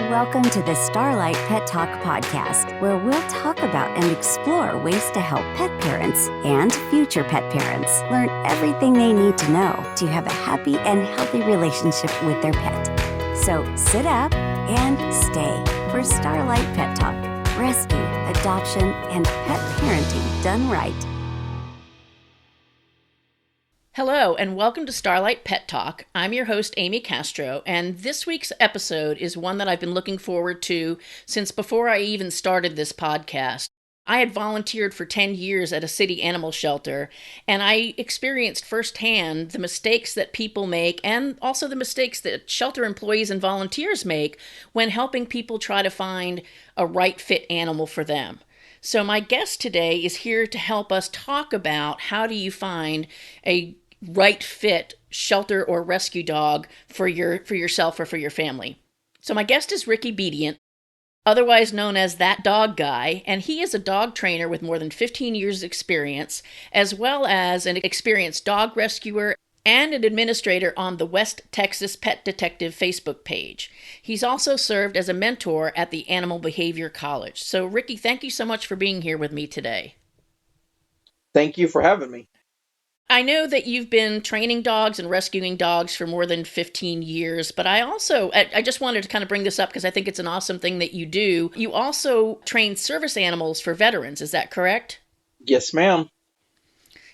Welcome to the Starlight Pet Talk podcast, where we'll talk about and explore ways to help pet parents and future pet parents learn everything they need to know to have a happy and healthy relationship with their pet. So sit up and stay for Starlight Pet Talk, rescue, adoption, and pet parenting done right. Hello, and welcome to Starlight Pet Talk. I'm your host, Amy Castro, and this week's episode is one that I've been looking forward to since before I even started this podcast. I had volunteered for 10 years at a city animal shelter, and I experienced firsthand the mistakes that people make and also the mistakes that shelter employees and volunteers make when helping people try to find a right fit animal for them. So my guest today is here to help us talk about how do you find a right fit shelter or rescue dog for yourself or for your family. So my guest is Ricky Bedient, otherwise known as That Dog Guy, and he is a dog trainer with more than 15 years experience, as well as an experienced dog rescuer and an administrator on the West Texas Pet Detective Facebook page. He's also served as a mentor at the Animal Behavior College. So Ricky, thank you so much for being here with me today. Thank you for having me. I know that you've been training dogs and rescuing dogs for more than 15 years, but I just wanted to kind of bring this up because I think it's an awesome thing that you do. You also train service animals for veterans, is that correct? Yes, ma'am.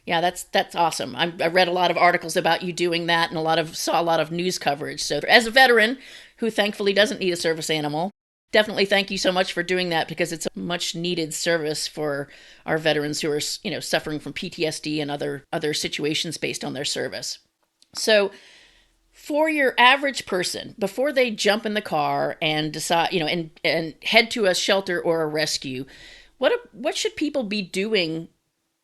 Yeah, that's awesome. I read a lot of articles about you doing that and saw a lot of news coverage. So as a veteran who thankfully doesn't need a service animal, definitely thank you so much for doing that because it's a much needed service for our veterans who are, suffering from PTSD and other situations based on their service. So for your average person, before they jump in the car and decide, and head to a shelter or a rescue, what should people be doing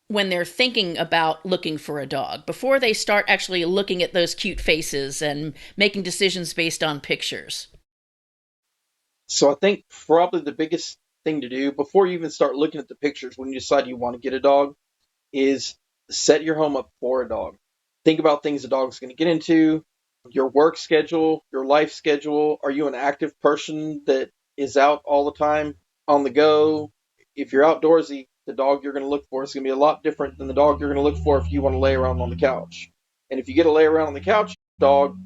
when they're thinking about looking for a dog, before they start actually looking at those cute faces and making decisions based on pictures? So I think probably the biggest thing to do before you even start looking at the pictures when you decide you want to get a dog is set your home up for a dog. Think about things a dog's going to get into, your work schedule, your life schedule. Are you an active person that is out all the time on the go? If you're outdoorsy, the dog you're going to look for is going to be a lot different than the dog you're going to look for if you want to lay around on the couch. And if you get to lay around on the couch dog,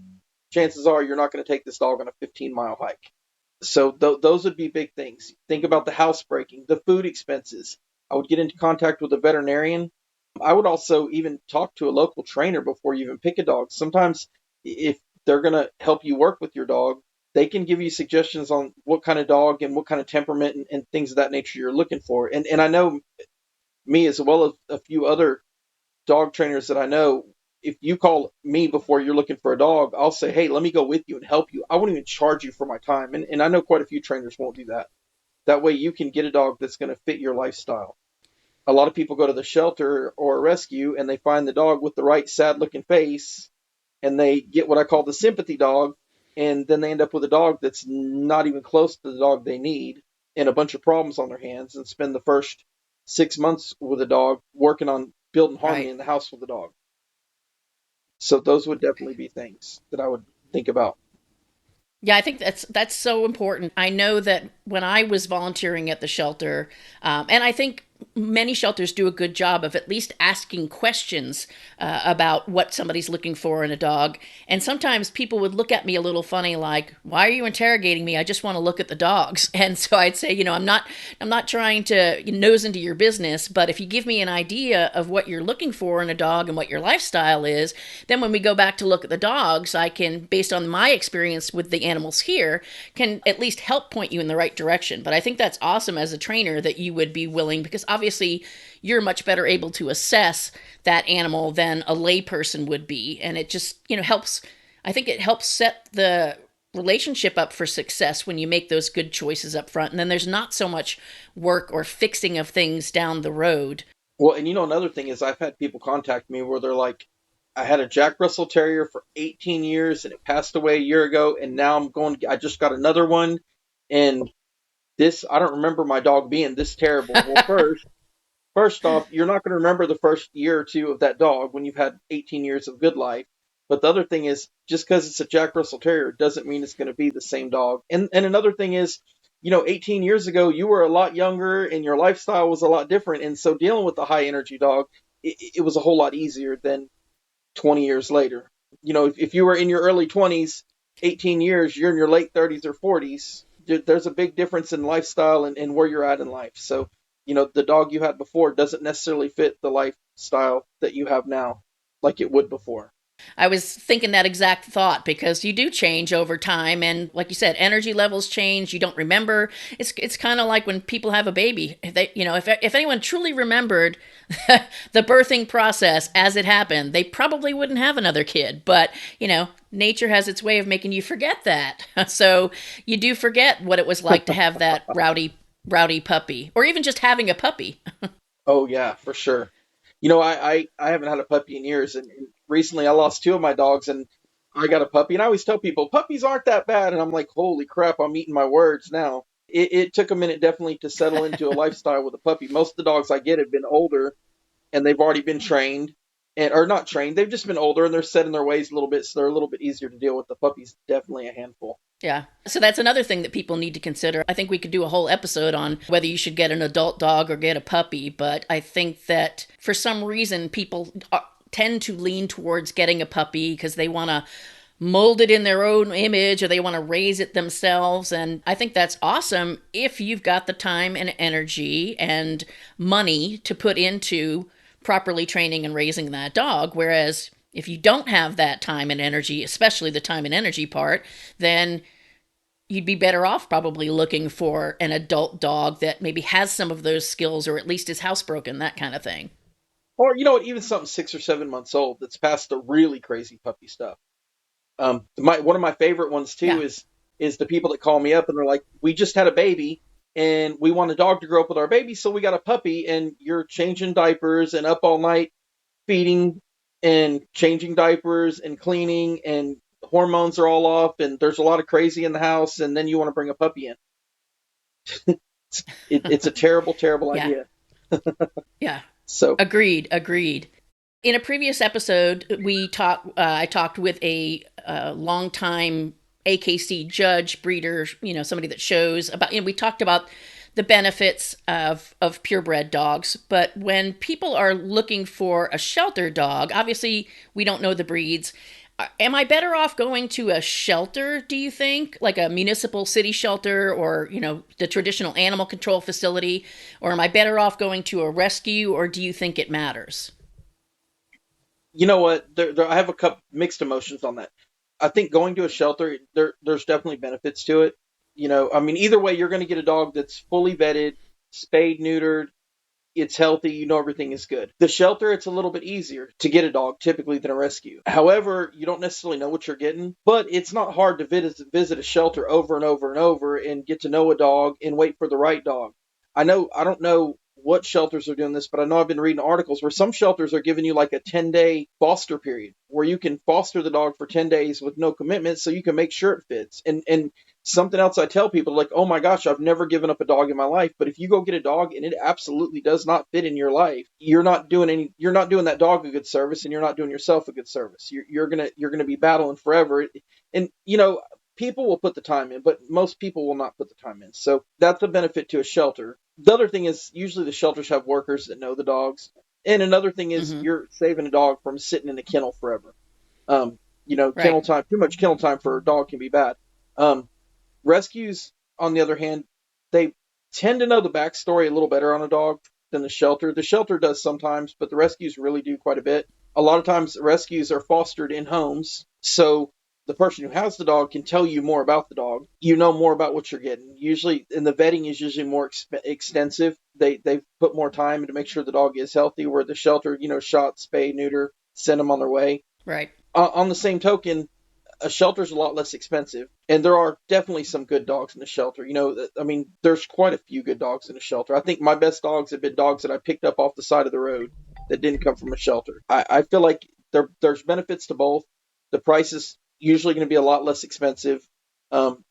chances are you're not going to take this dog on a 15-mile hike. So those would be big things. Think about the housebreaking, the food expenses. I would get into contact with a veterinarian. I would also even talk to a local trainer before you even pick a dog. Sometimes if they're going to help you work with your dog, they can give you suggestions on what kind of dog and what kind of temperament and things of that nature you're looking for. And I know me as well as a few other dog trainers that I know, if you call me before you're looking for a dog, I'll say, hey, let me go with you and help you. I won't even charge you for my time. And I know quite a few trainers won't do that. That way you can get a dog that's going to fit your lifestyle. A lot of people go to the shelter or a rescue and they find the dog with the right sad looking face and they get what I call the sympathy dog. And then they end up with a dog that's not even close to the dog they need and a bunch of problems on their hands and spend the first 6 months with a dog working on building harmony in the house with the dog. So those would definitely be things that I would think about. Yeah, I think that's so important. I know that when I was volunteering at the shelter, and I think many shelters do a good job of at least asking questions about what somebody's looking for in a dog. And sometimes people would look at me a little funny, like, "Why are you interrogating me? I just want to look at the dogs." And so I'd say, I'm not trying to nose into your business, but if you give me an idea of what you're looking for in a dog and what your lifestyle is, then when we go back to look at the dogs, I can, based on my experience with the animals here, can at least help point you in the right direction. But I think that's awesome as a trainer that you would be willing, because obviously you're much better able to assess that animal than a layperson would be. And it just, helps, I think it helps set the relationship up for success when you make those good choices up front. And then there's not so much work or fixing of things down the road. Well, and another thing is I've had people contact me where they're like, I had a Jack Russell Terrier for 18 years and it passed away a year ago. And now I just got another one. And I don't remember my dog being this terrible. Well, first off, you're not going to remember the first year or two of that dog when you've had 18 years of good life. But the other thing is, just because it's a Jack Russell Terrier doesn't mean it's going to be the same dog. And another thing is, 18 years ago, you were a lot younger and your lifestyle was a lot different. And so dealing with a high energy dog, it was a whole lot easier than 20 years later. If you were in your early 20s, 18 years, you're in your late 30s or 40s. There's a big difference in lifestyle and where you're at in life. So, the dog you had before doesn't necessarily fit the lifestyle that you have now like it would before. I was thinking that exact thought because you do change over time. And like you said, energy levels change. You don't remember. It's kind of like when people have a baby. If anyone truly remembered the birthing process as it happened, they probably wouldn't have another kid. But, nature has its way of making you forget that. So you do forget what it was like to have that rowdy puppy, or even just having a puppy. Oh, yeah, for sure. I haven't had a puppy in years, and recently I lost two of my dogs, and I got a puppy. And I always tell people, puppies aren't that bad. And I'm like, holy crap, I'm eating my words now. It took a minute definitely to settle into a lifestyle with a puppy. Most of the dogs I get have been older, and they've already been trained, or not trained. They've just been older, and they're set in their ways a little bit, so they're a little bit easier to deal with. The puppy's definitely a handful. Yeah. So that's another thing that people need to consider. I think we could do a whole episode on whether you should get an adult dog or get a puppy. But I think that for some reason, people tend to lean towards getting a puppy because they want to mold it in their own image or they want to raise it themselves. And I think that's awesome if you've got the time and energy and money to put into properly training and raising that dog. Whereas if you don't have that time and energy, especially the time and energy part, then you'd be better off probably looking for an adult dog that maybe has some of those skills or at least is housebroken, that kind of thing. Or, even something 6 or 7 months old that's past the really crazy puppy stuff. One of my favorite ones, too, is the people that call me up and they're like, we just had a baby and we want a dog to grow up with our baby, so we got a puppy, and you're changing diapers and up all night feeding and changing diapers and cleaning, and hormones are all off, and there's a lot of crazy in the house, and then you want to bring a puppy in. It's a terrible, terrible idea. Yeah. So agreed. In a previous episode, I talked with a longtime AKC judge, breeder, somebody that shows about, we talked about the benefits of purebred dogs. But when people are looking for a shelter dog, obviously we don't know the breeds. Am I better off going to a shelter, do you think? Like a municipal city shelter or, the traditional animal control facility? Or am I better off going to a rescue, or do you think it matters? You know what? I have a couple mixed emotions on that. I think going to a shelter, there's definitely benefits to it. Either way, you're going to get a dog that's fully vetted, spayed, neutered, it's healthy, everything is good. The shelter, it's a little bit easier to get a dog typically than a rescue. However, you don't necessarily know what you're getting, but it's not hard to visit a shelter over and over and over and get to know a dog and wait for the right dog. I don't know what shelters are doing this, but I know I've been reading articles where some shelters are giving you like a 10-day foster period where you can foster the dog for 10 days with no commitment so you can make sure it fits. And something else I tell people, like, oh my gosh, I've never given up a dog in my life. But if you go get a dog and it absolutely does not fit in your life, you're not doing that dog a good service, and you're not doing yourself a good service. You're gonna be battling forever. And people will put the time in, but most people will not put the time in. So that's a benefit to a shelter. The other thing is usually the shelters have workers that know the dogs. And another thing is you're saving a dog from sitting in a kennel forever. Right. Kennel time, too much kennel time for a dog can be bad. Rescues, on the other hand, they tend to know the backstory a little better on a dog than the shelter. The shelter does sometimes, but the rescues really do quite a bit. A lot of times rescues are fostered in homes, so the person who has the dog can tell you more about the dog. You know more about what you're getting. Usually, and the vetting is usually more extensive. They put more time to make sure the dog is healthy, where the shelter, shot, spay, neuter, send them on their way. Right. On the same token, a shelter's a lot less expensive, and there are definitely some good dogs in the shelter. There's quite a few good dogs in the shelter. I think my best dogs have been dogs that I picked up off the side of the road that didn't come from a shelter. I feel like there's benefits to both. The price is usually going to be a lot less expensive.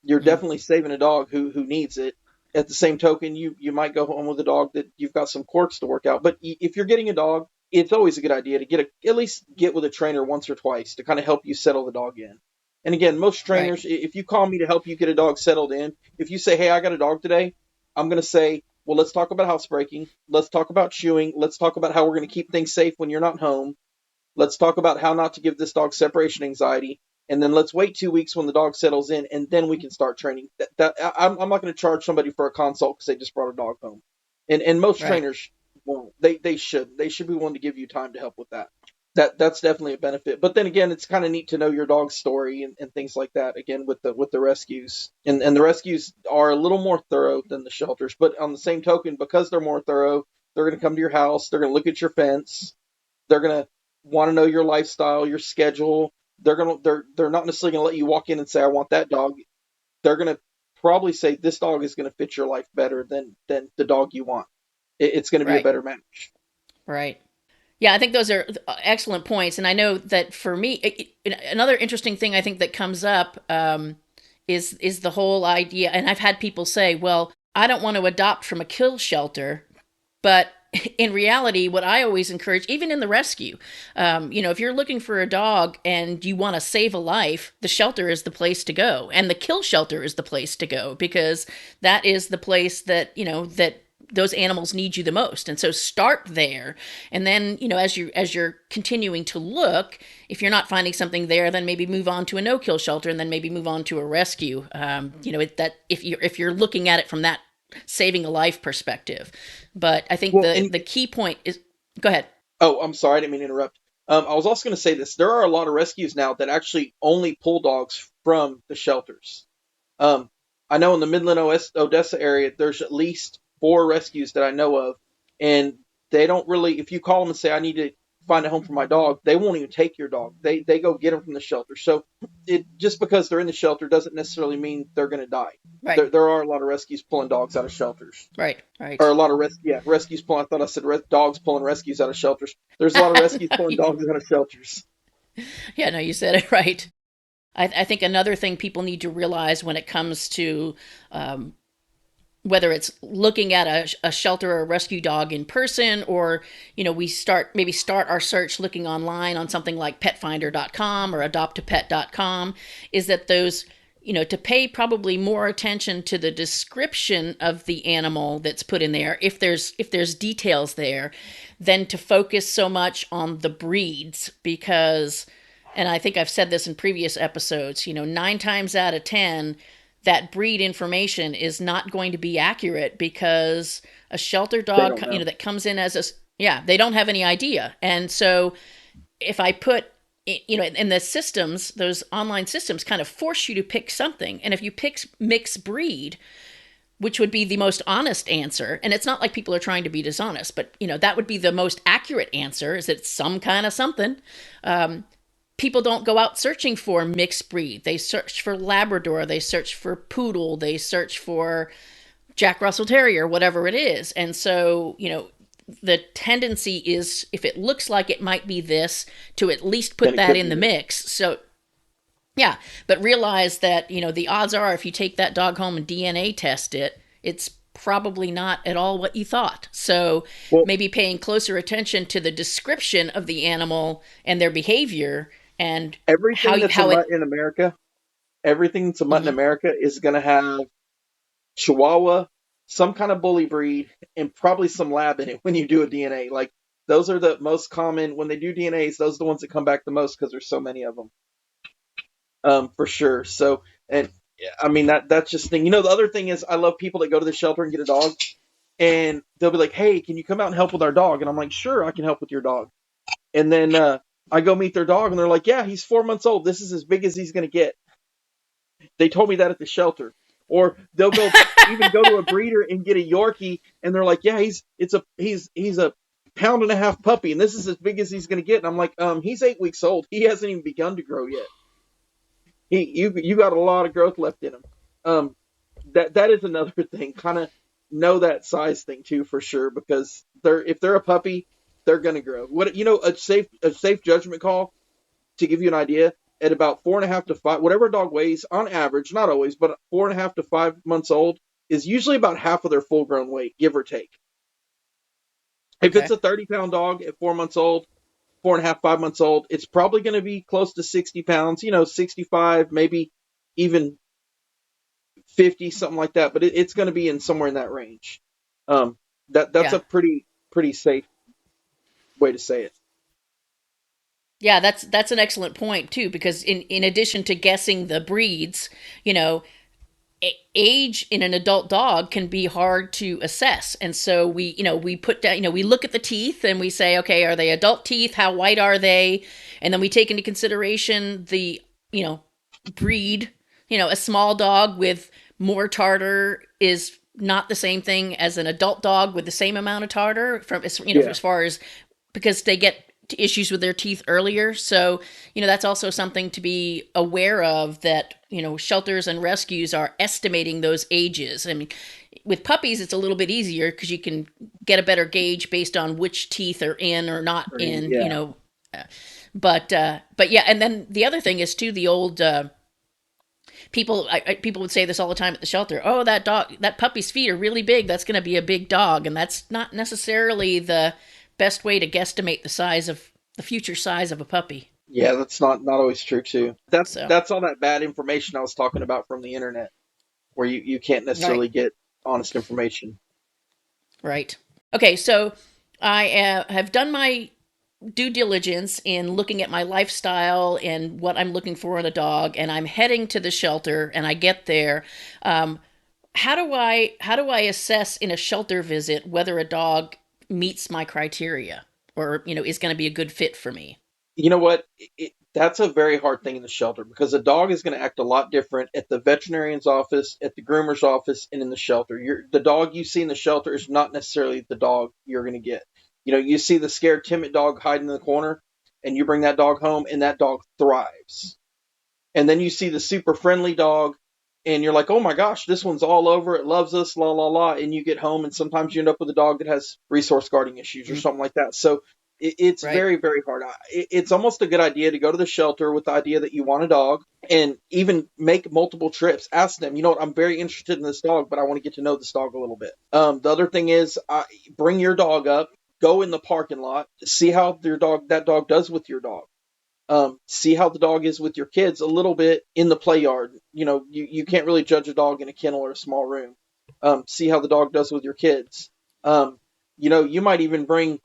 You're definitely saving a dog who needs it. At the same token, you might go home with a dog that you've got some quirks to work out. But if you're getting a dog it's always a good idea to at least get with a trainer once or twice to kind of help you settle the dog in. And again, most Right. trainers, if you call me to help you get a dog settled in, if you say, hey, I got a dog today, I'm going to say, well, let's talk about housebreaking. Let's talk about chewing. Let's talk about how we're going to keep things safe when you're not home. Let's talk about how not to give this dog separation anxiety. And then let's wait 2 weeks when the dog settles in, and then we can start training. I'm not going to charge somebody for a consult because they just brought a dog home. And most Right. trainers won't. They should. They should be willing to give you time to help with that. That's definitely a benefit. But then again, it's kind of neat to know your dog's story and things like that. Again, with the rescues, and the rescues are a little more thorough than the shelters. But on the same token, because they're more thorough, they're going to come to your house. They're going to look at your fence. They're going to want to know your lifestyle, your schedule. They're not necessarily going to let you walk in and say, I want that dog. They're going to probably say this dog is going to fit your life better than the dog you want. It's going to be a Right. better match. Right. Yeah, I think those are excellent points. And I know that for me, another interesting thing I think that comes up is the whole idea. And I've had people say, well, I don't want to adopt from a kill shelter. But in reality, what I always encourage, even in the rescue, if you're looking for a dog and you want to save a life, the shelter is the place to go. And the kill shelter is the place to go because that is the place that, that those animals need you the most. And so start there. And then, as you're continuing to look, if you're not finding something there, then maybe move on to a no-kill shelter and then maybe move on to a rescue. That if you're looking at it from that saving a life perspective. But I think the key point is, go ahead. Oh, I'm sorry, I didn't mean to interrupt. I was also going to say this. There are a lot of rescues now that actually only pull dogs from the shelters. I know in the Midland Odessa area, there's at least 4 rescues that I know of, and they don't really, if you call them and say, I need to find a home for my dog, they won't even take your dog. They go get them from the shelter. So just because they're in the shelter doesn't necessarily mean they're going to die. Right. There are a lot of rescues pulling dogs out of shelters. Right. Or a lot of rescues pulling. I thought I said dogs pulling rescues out of shelters. There's a lot of rescues pulling dogs out of shelters. Yeah, no, you said it right. I think another thing people need to realize when it comes to whether it's looking at a shelter or a rescue dog in person, or we start our search looking online on something like petfinder.com or adoptapet.com, is that those to pay probably more attention to the description of the animal that's put in there, if there's details there, than to focus so much on the breeds. Because, and I think I've said this in previous episodes, 9 times out of 10, that breed information is not going to be accurate because a shelter dog, that comes in as they don't have any idea. And so if I put, and the systems, those online systems kind of force you to pick something. And if you pick mixed breed, which would be the most honest answer, and it's not like people are trying to be dishonest, but, that would be the most accurate answer, is that it's some kind of something. People don't go out searching for mixed breed. They search for Labrador, they search for Poodle, they search for Jack Russell Terrier, whatever it is. And so, the tendency is, if it looks like it might be this, to at least put that in the mix. So, yeah, but realize that, the odds are if you take that dog home and DNA test it, it's probably not at all what you thought. So maybe paying closer attention to the description of the animal and their behavior. And everything that's a mutt in America, everything that's a mutt in America is going to have Chihuahua, some kind of bully breed, and probably some lab in it when you do a DNA. Like, those are the most common, when they do DNAs, those are the ones that come back the most because there's so many of them. For sure. So, and I mean, that's just the thing. The other thing is, I love people that go to the shelter and get a dog, and they'll be like, hey, can you come out and help with our dog? And I'm like, sure, I can help with your dog. And then I go meet their dog, and they're like, yeah, he's 4 months old. This is as big as he's going to get. They told me that at the shelter. Or they'll go even go to a breeder and get a Yorkie, and they're like, yeah, he's a pound-and-a-half puppy, and this is as big as he's going to get. And I'm like, he's 8 weeks old. He hasn't even begun to grow yet. You got a lot of growth left in him. That is another thing. Kind of know that size thing too, for sure, because if they're a puppy, they're going to grow. A safe judgment call, to give you an idea, at about 4.5 to 5, whatever a dog weighs on average, not always, but 4.5 to 5 months old, is usually about half of their full grown weight, give or take. If it's Okay. a 30-pound dog at 4 months old, 4.5, 5 months old, it's probably going to be close to 60 pounds, 65, maybe even 50, something like that. But it's going to be in somewhere in that range. Um, that's Yeah. a pretty safe way to say it. Yeah, that's an excellent point too, because in addition to guessing the breeds, you know, age in an adult dog can be hard to assess. And so we put down, we look at the teeth and we say, okay, are they adult teeth? How white are they? And then we take into consideration the, you know, breed. A small dog with more tartar is not the same thing as an adult dog with the same amount of tartar from, Yeah. as far as, because they get issues with their teeth earlier. So, that's also something to be aware of, that, shelters and rescues are estimating those ages. I mean, with puppies, it's a little bit easier because you can get a better gauge based on which teeth are in or not in, Yeah. but yeah. And then the other thing is too, the old, people would say this all the time at the shelter. Oh, that puppy's feet are really big. That's going to be a big dog, and that's not necessarily the best way to guesstimate the future size of a puppy. Yeah, that's not always true too. That's So, that's all that bad information I was talking about from the internet, where you can't right, necessarily get honest information. right. Okay, so I have done my due diligence in looking at my lifestyle and what I'm looking for in a dog, and I'm heading to the shelter. And I get there. Um, how do I assess in a shelter visit whether a dog meets my criteria, or is going to be a good fit for me? You know what? That's a very hard thing in the shelter, because a dog is going to act a lot different at the veterinarian's office, at the groomer's office, and in the shelter. The dog you see in the shelter is not necessarily the dog you're going to get. You see the scared, timid dog hiding in the corner, and you bring that dog home, and that dog thrives. And then you see the super friendly dog, and you're like, oh my gosh, this one's all over, it loves us, la la la. And you get home, and sometimes you end up with a dog that has resource guarding issues or Mm, something like that. So it's right. very, very hard. It's almost a good idea to go to the shelter with the idea that you want a dog, and even make multiple trips. Ask them, what, I'm very interested in this dog, but I want to get to know this dog a little bit. The other thing is, bring your dog up, go in the parking lot, see how that dog does with your dog. See how the dog is with your kids a little bit in the play yard. You can't really judge a dog in a kennel or a small room. See how the dog does with your kids. You might even bring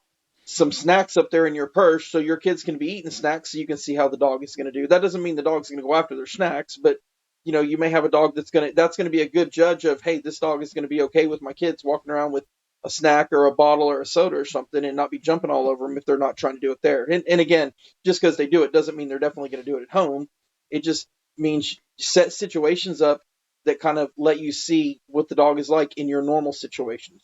some snacks up there in your purse so your kids can be eating snacks, so you can see how the dog is going to do. That doesn't mean the dog's going to go after their snacks, but you may have a dog that's going to be a good judge of, hey, this dog is going to be okay with my kids walking around with a snack or a bottle or a soda or something, and not be jumping all over them if they're not trying to do it there. And again, just because they do it doesn't mean they're definitely going to do it at home. It just means set situations up that kind of let you see what the dog is like in your normal situations.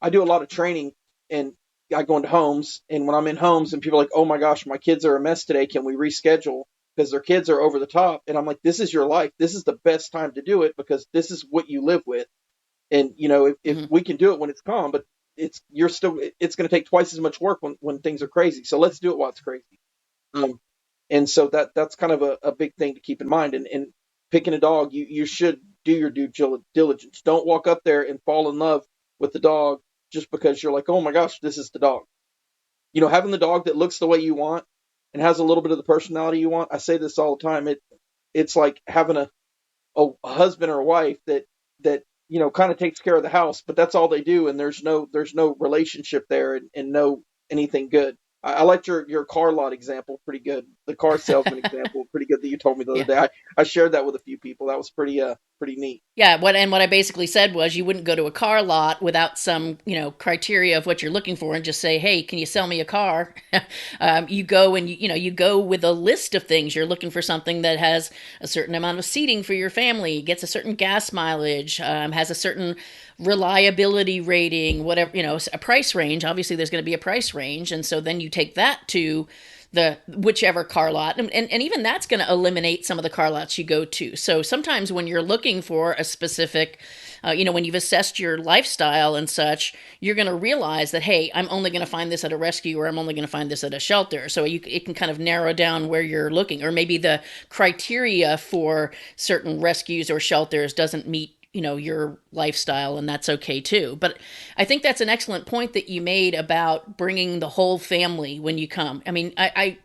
I do a lot of training, and I go into homes, and when I'm in homes and people are like, oh my gosh, my kids are a mess today, can we reschedule? Because their kids are over the top. And I'm like, this is your life. This is the best time to do it, because this is what you live with. And if Hmm. we can do it when it's calm, but it's going to take twice as much work when things are crazy. So let's do it while it's crazy. Um, and so that's kind of a big thing to keep in mind. And picking a dog, you should do your due diligence. Don't walk up there and fall in love with the dog just because you're like, oh my gosh, this is the dog. Having the dog that looks the way you want and has a little bit of the personality you want. I say this all the time. It's like having a husband or a wife that kind of takes care of the house, but that's all they do, and there's no relationship there, and no anything good. I liked your car lot example pretty good. The car salesman example pretty good that you told me the other Yeah. day. I shared that with a few people. That was pretty neat. Yeah, what I basically said was, you wouldn't go to a car lot without some, criteria of what you're looking for, and just say, "Hey, can you sell me a car?" You go and you go with a list of things. You're looking for something that has a certain amount of seating for your family, gets a certain gas mileage, has a certain reliability rating, whatever, a price range. Obviously, there's going to be a price range, and so then you take that to the whichever car lot, and even that's going to eliminate some of the car lots you go to. So sometimes when you're looking for a specific, when you've assessed your lifestyle and such, you're going to realize that, hey, I'm only going to find this at a rescue, or I'm only going to find this at a shelter. So it can kind of narrow down where you're looking, or maybe the criteria for certain rescues or shelters doesn't meet your lifestyle, and that's okay too. But I think that's an excellent point that you made about bringing the whole family when you come. I mean, I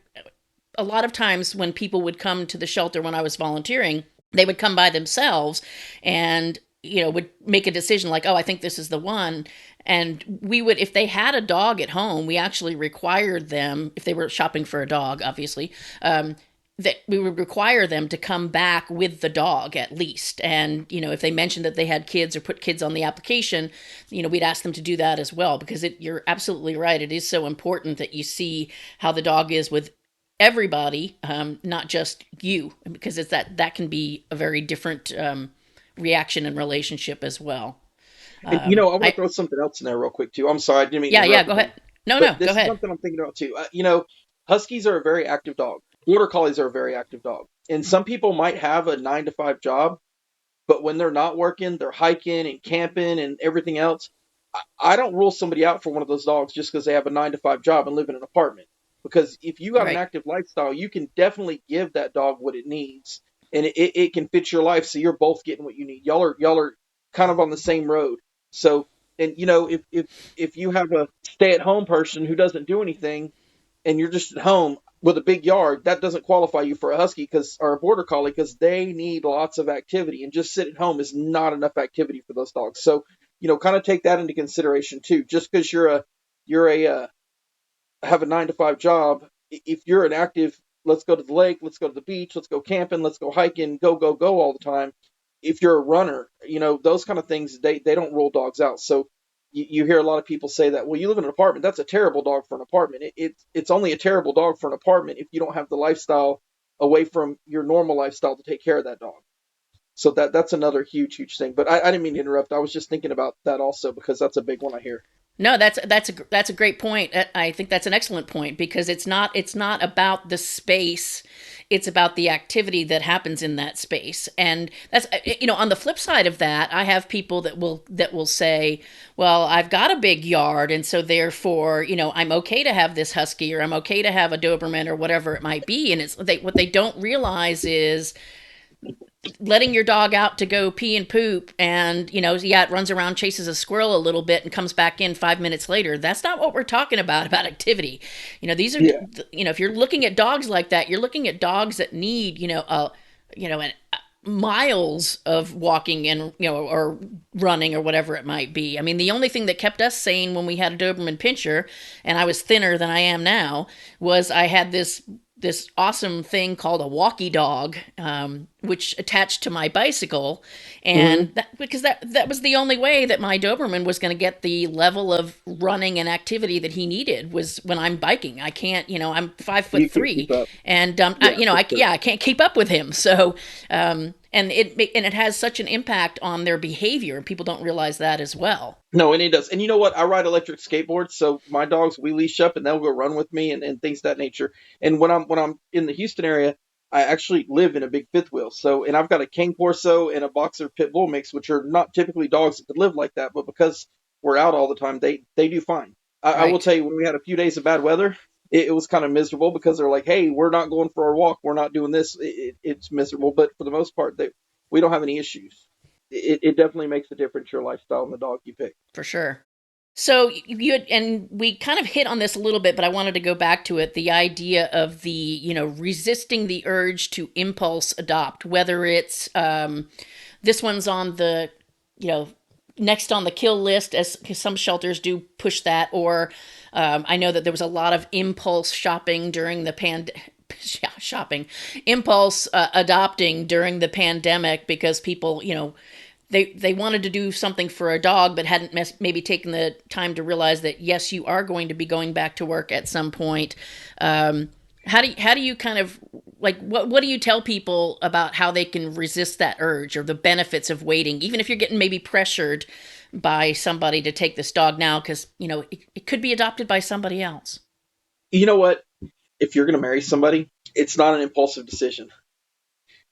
a lot of times when people would come to the shelter when I was volunteering, they would come by themselves and would make a decision like, oh, I think this is the one. And we would, if they had a dog at home, we actually required them, if they were shopping for a dog, obviously, that we would require them to come back with the dog at least. And, if they mentioned that they had kids or put kids on the application, we'd ask them to do that as well, because you're absolutely right. It is so important that you see how the dog is with everybody, not just you, because it's that can be a very different reaction and relationship as well. And, I want to throw something else in there real quick too. I'm sorry, I didn't mean to Yeah, interrupt go you. ahead. No, But go this is ahead. something I'm thinking about too. Huskies are a very active dog. Border collies are a very active dog. And some people might have a 9 to 5 job, but when they're not working, they're hiking and camping and everything else. I don't rule somebody out for one of those dogs just because they have a 9 to 5 job and live in an apartment. Because if you got an Right. active lifestyle, you can definitely give that dog what it needs, and it can fit your life. So you're both getting what you need. Y'all are kind of on the same road. So, and if you have a stay-at-home person who doesn't do anything, and you're just at home with a big yard, that doesn't qualify you for a husky or a border collie, because they need lots of activity, and just sitting at home is not enough activity for those dogs. So, kind of take that into consideration too. Just because you're a have a 9 to 5 job, if you're an active, let's go to the lake, let's go to the beach, let's go camping, let's go hiking, go all the time. If you're a runner, those kind of things, they don't rule dogs out. So you hear a lot of people say that, well, you live in an apartment, that's a terrible dog for an apartment. It's only a terrible dog for an apartment if you don't have the lifestyle away from your normal lifestyle to take care of that dog. So that's another huge thing. But I didn't mean to interrupt. I was just thinking about that also, because that's a big one I hear. No, that's a great point. I think that's an excellent point, because it's not about the space, it's about the activity that happens in that space. And that's on the flip side of that, I have people that will say, well, I've got a big yard, and so therefore, I'm okay to have this husky, or I'm okay to have a Doberman, or whatever it might be. And what they don't realize is letting your dog out to go pee and poop, and it runs around, chases a squirrel a little bit, and comes back in 5 minutes later. That's not what we're talking about activity. These are if you're looking at dogs like that, you're looking at dogs that need miles of walking and or running or whatever it might be. I mean, the only thing that kept us sane when we had a Doberman Pinscher, and I was thinner than I am now, was I had this awesome thing called a walkie dog, which attached to my bicycle. And because that was the only way that my Doberman was going to get the level of running and activity that he needed, was when I'm biking. I can't, I'm 5'3", and I can't keep up with him. So, and it has such an impact on their behavior. People don't realize that as well. No, and it does. And you know what? I ride electric skateboards, so my dogs, we leash up and they'll go run with me and things of that nature. And when I'm in the Houston area, I actually live in a big fifth wheel. So, and I've got a King Corso and a Boxer Pit Bull mix, which are not typically dogs that could live like that, but because we're out all the time, they do fine. I will tell you, when we had a few days of bad weather, it was kind of miserable, because they're like, hey, we're not going for our walk, we're not doing this. It's miserable, but for the most part, we don't have any issues. It definitely makes a difference, your lifestyle and the dog you pick. For sure. So and we kind of hit on this a little bit, but I wanted to go back to it. The idea of the, resisting the urge to impulse adopt, whether it's, this one's on the, next on the kill list, as some shelters do push that, or I know that there was a lot of impulse shopping during the impulse adopting during the pandemic, because people, they wanted to do something for a dog, but hadn't maybe taken the time to realize that, yes, you are going to be going back to work at some point. How do you kind of, like, what do you tell people about how they can resist that urge, or the benefits of waiting, even if you're getting maybe pressured by somebody to take this dog now, because it could be adopted by somebody else? You know what? If you're going to marry somebody, it's not an impulsive decision.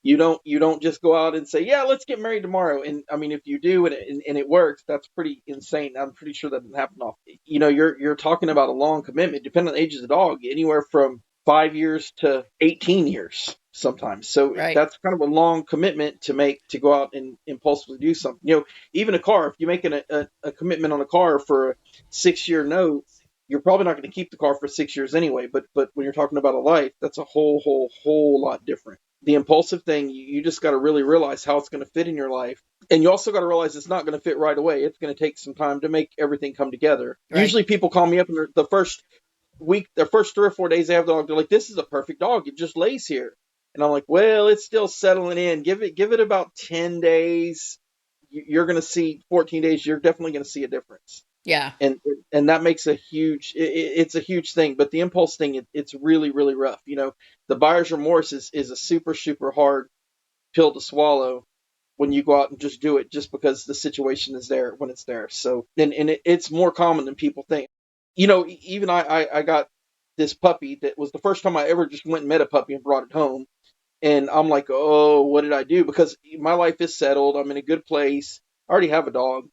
You don't just go out and say, yeah, let's get married tomorrow. And I mean, if you do and it works, that's pretty insane. I'm pretty sure that doesn't happen often. You're talking about a long commitment, depending on the age of the dog, anywhere from 5 years to 18 years sometimes. So Right. that's kind of a long commitment to make to go out and impulsively do something. Even a car, if you make a commitment on a car for a 6 year note, you're probably not going to keep the car for 6 years anyway. But when you're talking about a life, that's a whole lot different. The impulsive thing, you just got to really realize how it's going to fit in your life. And you also got to realize it's not going to fit right away. It's going to take some time to make everything come together. Right. Usually people call me up and the first week, the first 3 or 4 days they have the dog, they're like, "This is a perfect dog. It just lays here." And I'm like, "Well, it's still settling in. Give it about 10 days. You're going to see 14 days. You're definitely going to see a difference." Yeah. And that makes it's a huge thing. But the impulse thing, it's really, really rough. The buyer's remorse is a super, super hard pill to swallow when you go out and just do it just because the situation is there when it's there. So, it's more common than people think. Even I got this puppy that was the first time I ever just went and met a puppy and brought it home. And I'm like, oh, what did I do? Because my life is settled. I'm in a good place. I already have a dog.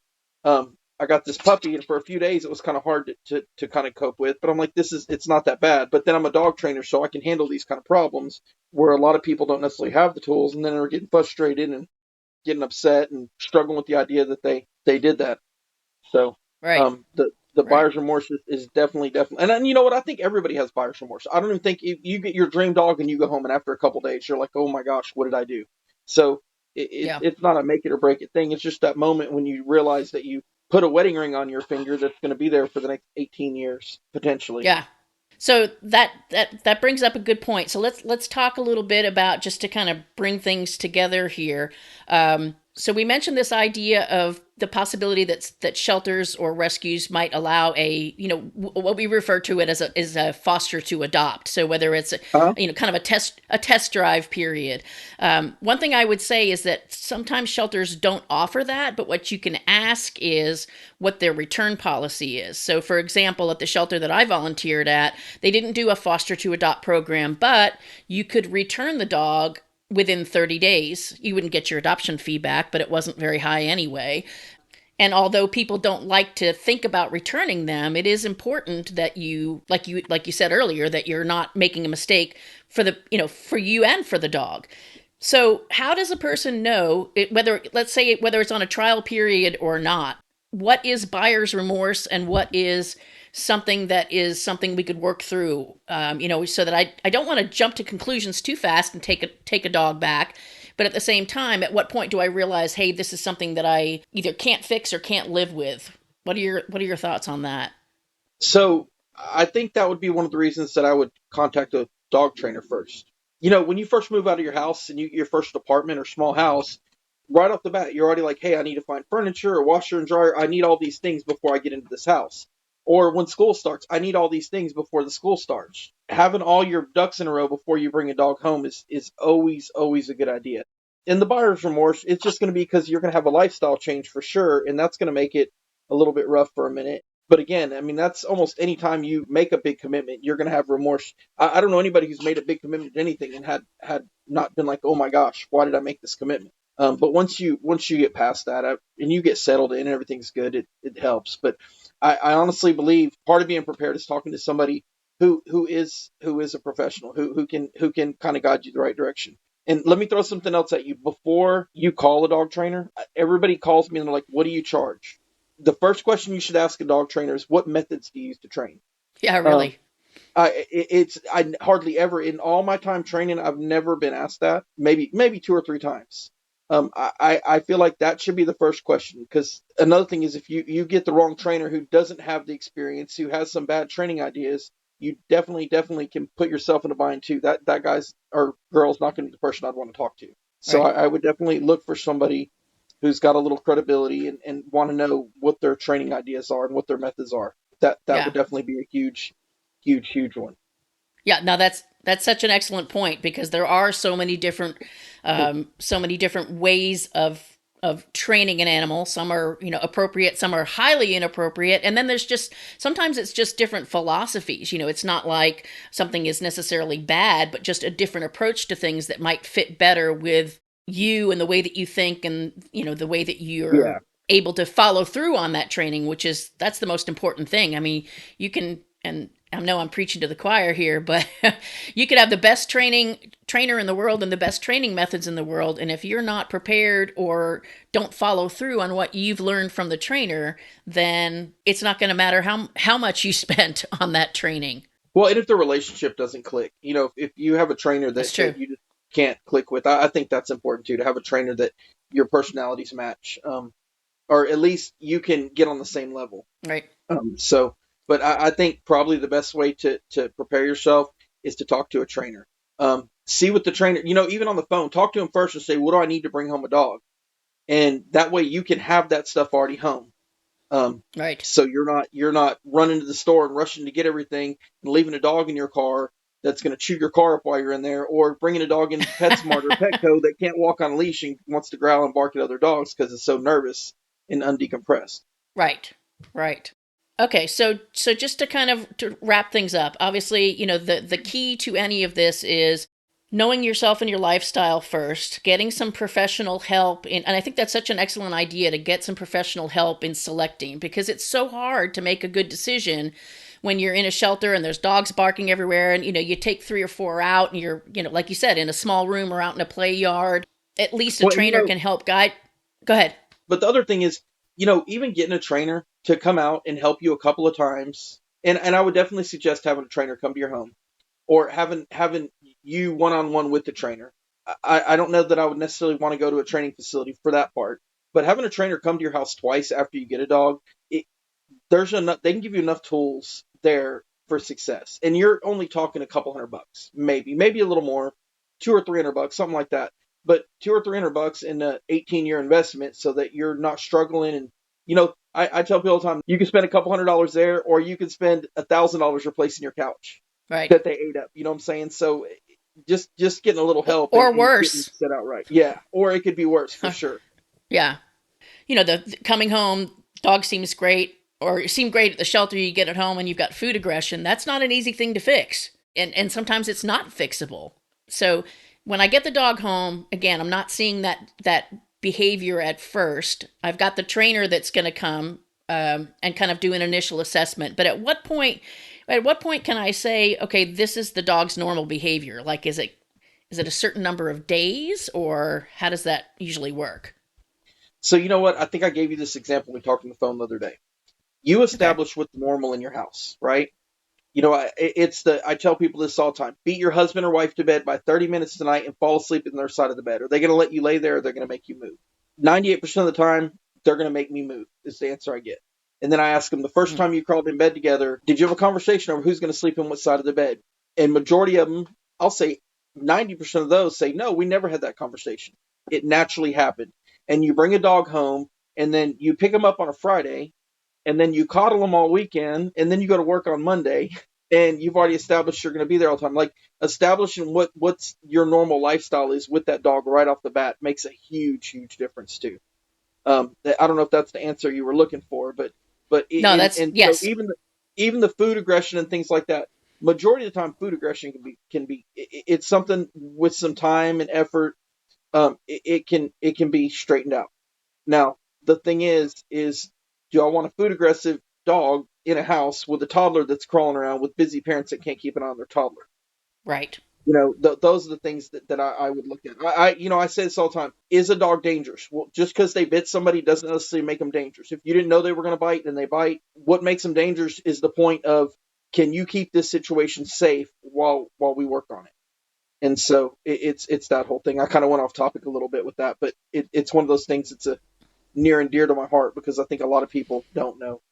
I got this puppy, and for a few days it was kind of hard to kind of cope with. But I'm like, it's not that bad. But then I'm a dog trainer, so I can handle these kind of problems where a lot of people don't necessarily have the tools, and then they're getting frustrated and getting upset and struggling with the idea that they did that. So Right. The Right. buyer's remorse is definitely, and then, you know what? I think everybody has buyer's remorse. I don't even think you get your dream dog and you go home and after a couple days you're like, oh my gosh, what did I do? So Yeah. it's not a make it or break it thing. It's just that moment when you realize that you put a wedding ring on your finger that's going to be there for the next 18 years potentially. Yeah. So that brings up a good point. So let's talk a little bit about, just to kind of bring things together here. So we mentioned this idea of the possibility that shelters or rescues might allow what we refer to it as a foster to adopt. So whether it's Uh-huh. kind of a test drive period. One thing I would say is that sometimes shelters don't offer that, but what you can ask is what their return policy is. So for example, at the shelter that I volunteered at, they didn't do a foster to adopt program, but you could return the dog within 30 days. You wouldn't get your adoption fee back, but it wasn't very high anyway. And although people don't like to think about returning them, it is important that like you said earlier, that you're not making a mistake for you and for the dog. So how does a person know whether it's on a trial period or not? What is buyer's remorse and what is something we could work through? So that I don't want to jump to conclusions too fast and take a dog back. But at the same time, at what point do I realize, hey, this is something that I either can't fix or can't live with? What are your thoughts on that? So I think that would be one of the reasons that I would contact a dog trainer first. When you first move out of your house and your first apartment or small house, right off the bat, you're already like, hey, I need to find furniture, a washer and dryer. I need all these things before I get into this house. Or when school starts, I need all these things before the school starts. Having all your ducks in a row before you bring a dog home is always a good idea. In the buyer's remorse, it's just going to be because you're going to have a lifestyle change for sure, and that's going to make it a little bit rough for a minute. But again, I mean, that's almost any time you make a big commitment, you're going to have remorse. I don't know anybody who's made a big commitment to anything and had not been like, oh my gosh, why did I make this commitment? But once you get past that and you get settled in and everything's good, it helps. But I honestly believe part of being prepared is talking to somebody who is a professional who can kind of guide you the right direction. And let me throw something else at you. Before you call a dog trainer, everybody calls me and they're like, what do you charge? The first question you should ask a dog trainer is, what methods do you use to train? Yeah, really. I hardly ever, in all my time training, I've never been asked that. Maybe 2 or 3 times. I feel like that should be the first question, because another thing is if you get the wrong trainer who doesn't have the experience, who has some bad training ideas, you definitely can put yourself in a bind too. That guy's or girl's not going to be the person I'd want to talk to. So Right. I would definitely look for somebody who's got a little credibility and want to know what their training ideas are and what their methods are. That Yeah. would definitely be a huge one. Yeah, no, that's such an excellent point, because there are so many different ways of training an animal. Some are appropriate, some are highly inappropriate, and then there's just sometimes it's just different philosophies. It's not like something is necessarily bad, but just a different approach to things that might fit better with you and the way that you think, and the way that Yeah. you're able to follow through on that training, that's the most important thing. I mean, you can, and I know I'm preaching to the choir here, but you could have the best trainer in the world and the best training methods in the world, and if you're not prepared or don't follow through on what you've learned from the trainer, then it's not going to matter how much you spent on that training. Well, and if the relationship doesn't click, if you have a trainer That's true. that you just can't click with, I think that's important too, to have a trainer that your personalities match, or at least you can get on the same level. Right. But I think probably the best way to prepare yourself is to talk to a trainer. See what the trainer, even on the phone, talk to him first and say, what do I need to bring home a dog? And that way you can have that stuff already home. Right. So you're not running to the store and rushing to get everything and leaving a dog in your car that's going to chew your car up while you're in there, or bringing a dog into PetSmart or Petco that can't walk on a leash and wants to growl and bark at other dogs because it's so nervous and undecompressed. Right. Okay, so just to kind of to wrap things up, obviously, the key to any of this is knowing yourself and your lifestyle first, getting some professional help in, and I think that's such an excellent idea to get some professional help in selecting, because it's so hard to make a good decision when you're in a shelter and there's dogs barking everywhere, and you take 3 or 4 out and you're, like you said, in a small room or out in a play yard. At least a trainer can help guide. Go ahead. But the other thing is, even getting a trainer to come out and help you a couple of times, and I would definitely suggest having a trainer come to your home, or having you one-on-one with the trainer. I don't know that I would necessarily want to go to a training facility for that part, but having a trainer come to your house twice after you get a dog, there's enough. They can give you enough tools there for success, and you're only talking a couple $100, maybe a little more, $200 or $300, something like that. But $200 or $300 in an 18-year investment, so that you're not struggling. And I tell people all the time, you can spend a couple $100 there, or you can spend $1,000 replacing your couch, right, that they ate up. You know what I'm saying? So just getting a little help, or and worse, set out right. Yeah, or it could be worse for sure. Yeah, the coming home, dog seems great, or you seem great at the shelter. You get at home and you've got food aggression. That's not an easy thing to fix, and sometimes it's not fixable. So when I get the dog home, again, I'm not seeing that behavior at first. I've got the trainer that's going to come and kind of do an initial assessment. But at what point can I say, okay, this is the dog's normal behavior? Like, is it a certain number of days, or how does that usually work? So you know what? I think I gave you this example we talked on the phone the other day. You establish what's normal in your house, right? I tell people this all the time. Beat your husband or wife to bed by 30 minutes tonight and fall asleep on their side of the bed. Are they going to let you lay there, or they're going to make you move? 98% of the time, they're going to make me move, is the answer I get. And then I ask them, the first time you crawled in bed together, did you have a conversation over who's going to sleep on what side of the bed? And majority of them, I'll say 90% of those say, no, we never had that conversation. It naturally happened. And you bring a dog home, and then you pick them up on a Friday, and then you coddle them all weekend, and then you go to work on Monday, and you've already established you're going to be there all the time. Like, establishing what's your normal lifestyle is with that dog right off the bat makes a huge, huge difference too. I don't know if that's the answer you were looking for, but no, yes. So even the food aggression and things like that, majority of the time, food aggression can be it's something with some time and effort. It can be straightened out. Now, the thing is, do I want a food aggressive dog in a house with a toddler that's crawling around with busy parents that can't keep an eye on their toddler? Right. Those are the things that I would look at. I say this all the time. Is a dog dangerous? Well, just because they bit somebody doesn't necessarily make them dangerous. If you didn't know they were going to bite and they bite, what makes them dangerous is the point of, can you keep this situation safe while we work on it? And so it's that whole thing. I kind of went off topic a little bit with that, but it's one of those things that's near and dear to my heart, because I think a lot of people don't know.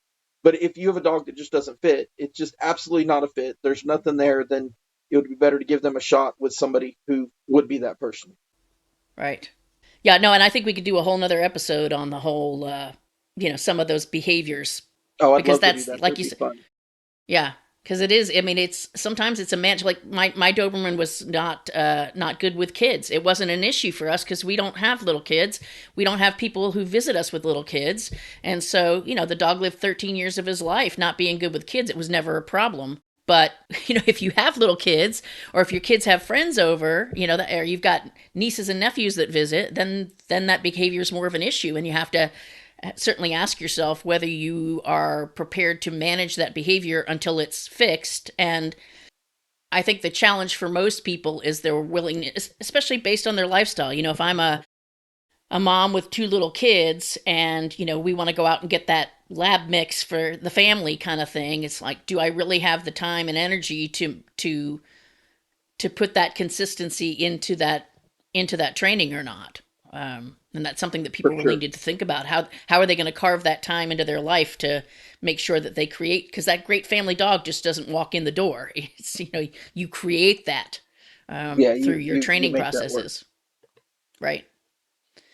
But if you have a dog that just doesn't fit, it's just absolutely not a fit, there's nothing there, then it would be better to give them a shot with somebody who would be that person. Right. Yeah, no, and I think we could do a whole nother episode on the whole, some of those behaviors. Oh, I'd love to do that. Like you said, yeah, because it is. I mean, sometimes it's a match. Like my Doberman was not good with kids. It wasn't an issue for us because we don't have little kids. We don't have people who visit us with little kids, and so the dog lived 13 years of his life not being good with kids. It was never a problem. But, if you have little kids, or if your kids have friends over, or you've got nieces and nephews that visit, then that behavior is more of an issue, and you have to certainly ask yourself whether you are prepared to manage that behavior until it's fixed. And I think the challenge for most people is their willingness, especially based on their lifestyle. If I'm a mom with 2 little kids and, we want to go out and get that lab mix for the family kind of thing, it's like, do I really have the time and energy to put that consistency into that training or not? And that's something that people really need to think about. How are they going to carve that time into their life to make sure that they create, because that great family dog just doesn't walk in the door. It's, you create that through your training processes. Right.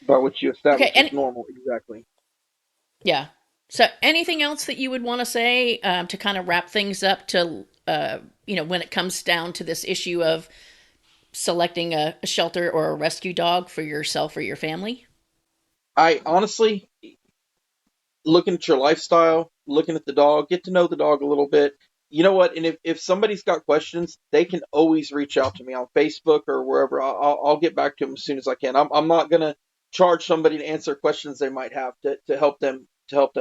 By which you establish is normal. Exactly. Yeah. So anything else that you would want to say to kind of wrap things up to, when it comes down to this issue of selecting a shelter or a rescue dog for yourself or your family? I honestly, looking at your lifestyle, looking at the dog, get to know the dog a little bit. You know what? And if somebody's got questions, they can always reach out to me on Facebook or wherever. I'll get back to them as soon as I can. I'm not going to charge somebody to answer questions they might have to help them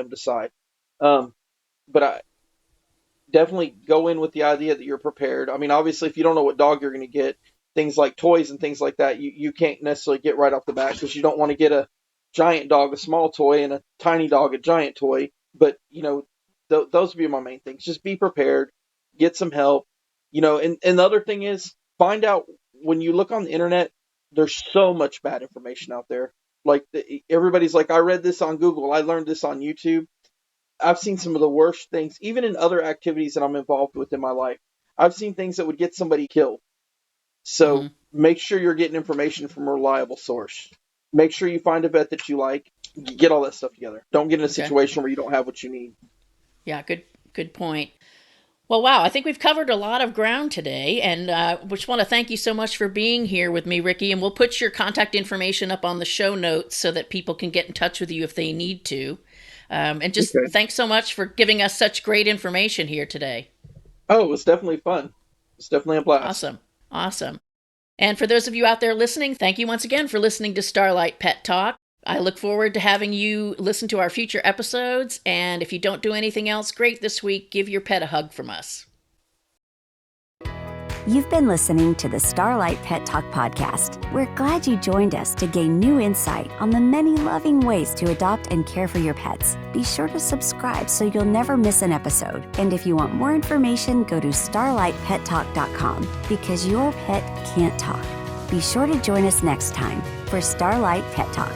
decide. But I definitely go in with the idea that you're prepared. I mean, obviously, if you don't know what dog you're going to get, things like toys and things like that, you can't necessarily get right off the bat, because you don't want to get a giant dog a small toy and a tiny dog a giant toy. But, those would be my main things. Just be prepared, get some help, and the other thing is, find out, when you look on the internet, there's so much bad information out there. Like, everybody's like, I read this on Google, I learned this on YouTube. I've seen some of the worst things, even in other activities that I'm involved with in my life. I've seen things that would get somebody killed. So make sure you're getting information from a reliable source. Make sure you find a vet that you like. Get all that stuff together. Don't get in a situation where you don't have what you need. Yeah, good point. Well, wow, I think we've covered a lot of ground today, and we just want to thank you so much for being here with me, Ricky, and we'll put your contact information up on the show notes so that people can get in touch with you if they need to. And just thanks so much for giving us such great information here today. Oh, it was definitely fun. It's definitely a blast. Awesome. And for those of you out there listening, thank you once again for listening to Starlight Pet Talk. I look forward to having you listen to our future episodes. And if you don't do anything else great this week, give your pet a hug from us. You've been listening to the Starlight Pet Talk podcast. We're glad you joined us to gain new insight on the many loving ways to adopt and care for your pets. Be sure to subscribe so you'll never miss an episode. And if you want more information, go to starlightpettalk.com, because your pet can't talk. Be sure to join us next time for Starlight Pet Talk.